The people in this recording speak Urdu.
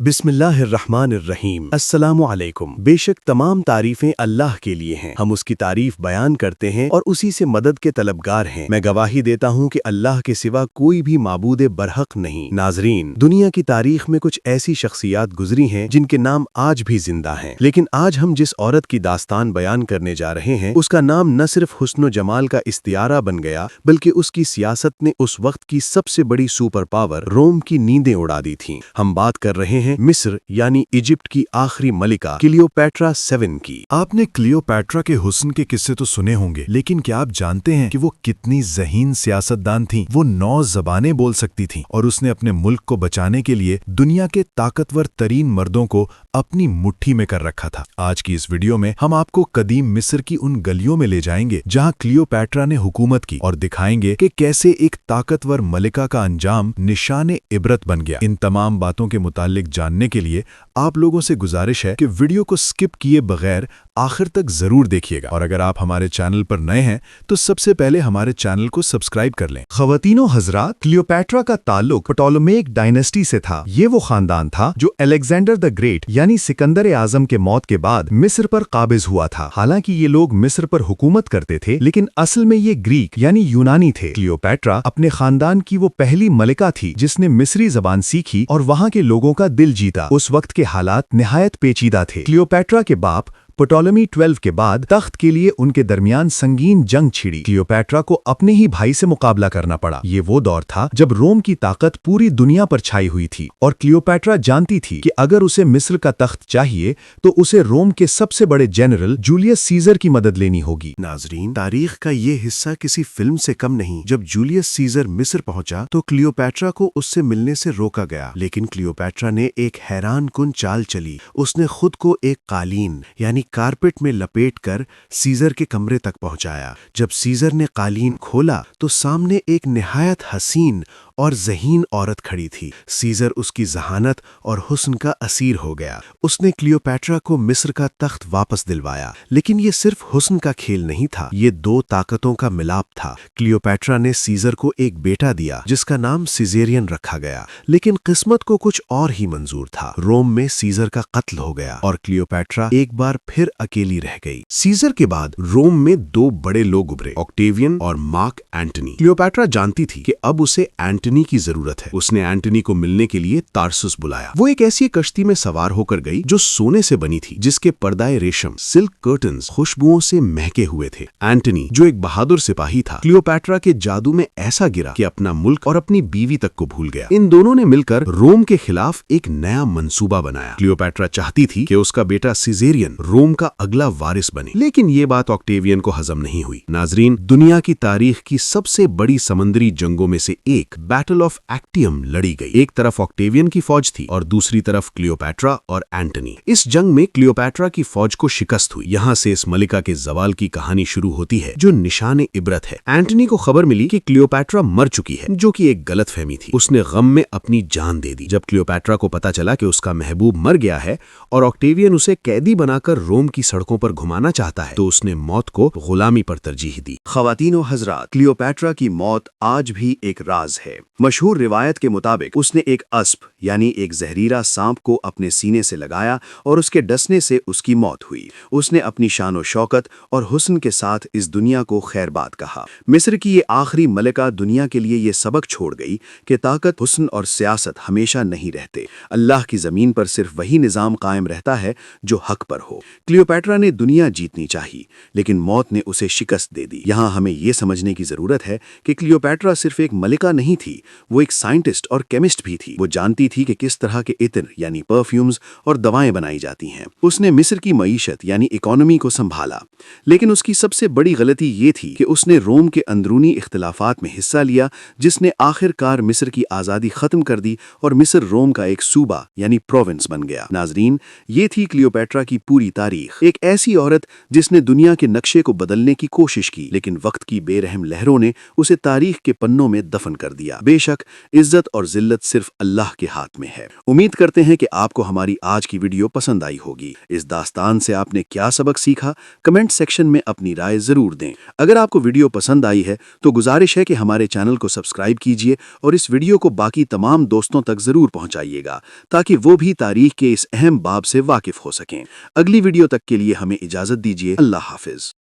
بسم اللہ الرحمن الرحیم۔ السلام علیکم۔ بے شک تمام تعریفیں اللہ کے لیے ہیں، ہم اس کی تعریف بیان کرتے ہیں اور اسی سے مدد کے طلبگار ہیں۔ میں گواہی دیتا ہوں کہ اللہ کے سوا کوئی بھی معبود برحق نہیں۔ ناظرین، دنیا کی تاریخ میں کچھ ایسی شخصیات گزری ہیں جن کے نام آج بھی زندہ ہیں، لیکن آج ہم جس عورت کی داستان بیان کرنے جا رہے ہیں اس کا نام نہ صرف حسن و جمال کا استعارہ بن گیا بلکہ اس کی سیاست نے اس وقت کی سب سے بڑی سپر پاور روم کی نیندیں اڑا دی تھیں۔ ہم بات کر رہے ہیں مصر یعنی ایجپٹ کی آخری ملکہ کلیوپیٹرا 7 کی۔ آپ نے کلیوپیٹرا کے حسن کے قصے تو سنے ہوں گے، لیکن کیا آپ جانتے ہیں کہ وہ کتنی ذہین سیاستدان تھیں؟ وہ 9 زبانیں بول سکتی تھیں اور اس نے اپنے ملک کو بچانے کے لیے دنیا کے طاقتور ترین مردوں کو اپنی مٹھی میں کر رکھا تھا۔ آج کی اس ویڈیو میں ہم آپ کو قدیم مصر کی ان گلیوں میں لے جائیں گے جہاں کلیوپیٹرا نے حکومت کی اور دکھائیں گے کہ کیسے ایک طاقتور ملکہ کا انجام نشان عبرت بن گیا۔ ان تمام باتوں کے متعلق جاننے کے لیے آپ لوگوں سے گزارش ہے کہ ویڈیو کو سکپ کیے بغیر آخر تک ضرور دیکھیے گا، اور اگر آپ ہمارے چینل پر نئے ہیں تو سب سے پہلے ہمارے چینل کو سبسکرائب کر لیں۔ خواتین و حضرات، کلیوپیٹرا کا تعلق پٹولمیک ڈائنیسٹی سے تھا۔ یہ وہ خاندان تھا جو الیگزینڈر دی گریٹ یعنی سکندر اعظم کے موت کے بعد مصر پر قابض ہوا تھا۔ حالانکہ یہ لوگ مصر پر حکومت کرتے تھے لیکن اصل میں یہ گریک یعنی یونانی تھے۔ کلیوپیٹرا اپنے خاندان کی وہ پہلی ملکہ تھی جس نے مصری زبان سیکھی اور وہاں کے لوگوں کا دل جیتا۔ اس وقت کے حالات نہایت پیچیدہ تھے۔ کلیوپیٹرا کے باپ پٹولمی 12 کے بعد تخت کے لیے ان کے درمیان سنگین جنگ چھڑی۔ کلیوپیٹرا کو اپنے ہی بھائی سے مقابلہ کرنا پڑا۔ یہ وہ دور تھا جب روم کی طاقت پوری دنیا پر چھائی ہوئی تھی اور کلیوپیٹرا جانتی تھی کہ اگر اسے مصر کا تخت چاہیے تو اسے روم کے سب سے بڑے جنرل جولیس سیزر کی مدد لینی ہوگی۔ ناظرین، تاریخ کا یہ حصہ کسی فلم سے کم نہیں۔ جب جولیس سیزر مصر پہنچا تو کلیوپیٹرا کو اس سے ملنے سے روکا گیا، لیکن کلیوپیٹرا نے ایک حیران کن چال چلی۔ اس نے خود کو ایک قالین یعنی کارپٹ میں لپیٹ کر سیزر کے کمرے تک پہنچایا۔ جب سیزر نے قالین کھولا تو سامنے ایک نہایت حسین اور ذہین عورت کھڑی تھی۔ سیزر اس کی ذہانت اور حسن کا اسیر ہو گیا۔ اس نے کلیوپیٹرا کو مصر کا تخت واپس دلوایا، لیکن یہ صرف حسن کا کھیل نہیں تھا، یہ 2 طاقتوں کا ملاپ تھا۔ کلیوپیٹرا نے سیزر کو ایک بیٹا دیا جس کا نام سیزیرین رکھا گیا، لیکن قسمت کو کچھ اور ہی منظور تھا۔ روم میں سیزر کا قتل ہو گیا اور کلیوپیٹرا ایک بار پھر اکیلی رہ گئی۔ سیزر کے بعد روم میں 2 بڑے لوگ ابھرے، آکٹیوین اور مارک اینٹنی۔ کلیوپیٹرا جانتی تھی کہ اب اسے اینٹنی کی ضرورت ہے۔ اس نے اینٹنی کو ملنے کے لیے تارسس بلایا۔ وہ ایک ایسی کشتی میں سوار ہو کر گئی جو سونے سے بنی تھی، جس کے پردائے ریشم سلک کرٹنز خوشبوؤں سے مہکے ہوئے تھے۔ اینٹنی جو ایک بہادر سپاہی تھا، کلیوپیٹرا کے جادو میں ایسا گرا کہ اپنا ملک اور اپنی بیوی تک کو بھول گیا۔ ان دونوں نے مل کر روم کے خلاف ایک نیا منصوبہ بنایا۔ کلیوپیٹرا چاہتی تھی کہ اس کا بیٹا سیزیرین روم کا اگلا وارث بنے، لیکن یہ بات آکٹیوین کو ہضم نہیں ہوئی۔ ناظرین، دنیا کی تاریخ کی سب سے بڑی سمندری جنگوں میں سے ایک بیٹل آف ایکٹیم لڑی گئی۔ ایک طرف آکٹیوین کی فوج تھی اور دوسری طرف کلیوپیٹرا اور اینٹنی۔ اس جنگ میں کلیوپیٹرا کی فوج کو شکست ہوئی۔ یہاں سے اس ملکہ کے زوال کی کہانی شروع ہوتی ہے جو نشان عبرت ہے۔ اینٹنی کو خبر ملی کہ کلیوپیٹرا مر چکی ہے، جو کہ ایک غلط فہمی تھی۔ اس نے غم میں اپنی جان دے دی۔ جب کلیوپیٹرا کو پتا چلا کہ اس کا محبوب مر گیا ہے اور آکٹیوین اسے قیدی بنا کر روم کی سڑکوں پر گھمانا چاہتا ہے، تو اس نے موت کو غلامی پر ترجیح دی۔ خواتین و حضرات، کلیوپیٹرا کی موت آج بھی ایک راز ہے۔ مشہور روایت کے مطابق اس نے ایک اسپ یعنی ایک زہریلا سانپ کو اپنے سینے سے لگایا اور اس کے ڈسنے سے اس کی موت ہوئی۔ اس نے اپنی شان و شوکت اور حسن کے ساتھ اس دنیا کو خیر باد کہا۔ مصر کی یہ آخری ملکہ دنیا کے لیے یہ سبق چھوڑ گئی کہ طاقت، حسن اور سیاست ہمیشہ نہیں رہتے۔ اللہ کی زمین پر صرف وہی نظام قائم رہتا ہے جو حق پر ہو۔ کلیوپیٹرا نے دنیا جیتنی چاہی لیکن موت نے اسے شکست دے دی۔ یہاں ہمیں یہ سمجھنے کی ضرورت ہے کہ کلیوپیٹرا صرف ایک ملکہ نہیں تھی، وہ ایک سائنٹسٹ اور کیمسٹ بھی تھی۔ وہ جانتی تھی کہ کس طرح کے عطر یعنی پرفیومز اور دوائیں بنائی جاتی ہیں۔ اس نے مصر کی معیشت یعنی اکانومی کو سنبھالا، لیکن اس کی سب سے بڑی غلطی یہ تھی کہ اس نے روم کے اندرونی اختلافات میں حصہ لیا، جس نے آخر کار مصر کی آزادی ختم کر دی اور مصر روم کا ایک صوبہ یعنی پروونس بن گیا۔ ناظرین، یہ تھی کلیوپیٹرا کی پوری تاریخ۔ ایک ایسی عورت جس نے دنیا کے نقشے کو بدلنے کی کوشش کی، لیکن وقت کی بے رحم لہروں نے اسے تاریخ کے پنوں میں دفن کر دیا۔ بے شک عزت اور ذلت صرف اللہ کے ہاتھ میں ہے۔ امید کرتے ہیں کہ آپ کو ہماری آج کی ویڈیو پسند آئی ہوگی۔ اس داستان سے آپ نے کیا سبق سیکھا، کمنٹ سیکشن میں اپنی رائے ضرور دیں۔ اگر آپ کو ویڈیو پسند آئی ہے تو گزارش ہے کہ ہمارے چینل کو سبسکرائب کیجیے اور اس ویڈیو کو باقی تمام دوستوں تک ضرور پہنچائیے گا تاکہ وہ بھی تاریخ کے اس اہم باب سے واقف ہو سکیں۔ اگلی ویڈیو تک کے لیے ہمیں اجازت دیجیے۔ اللہ حافظ۔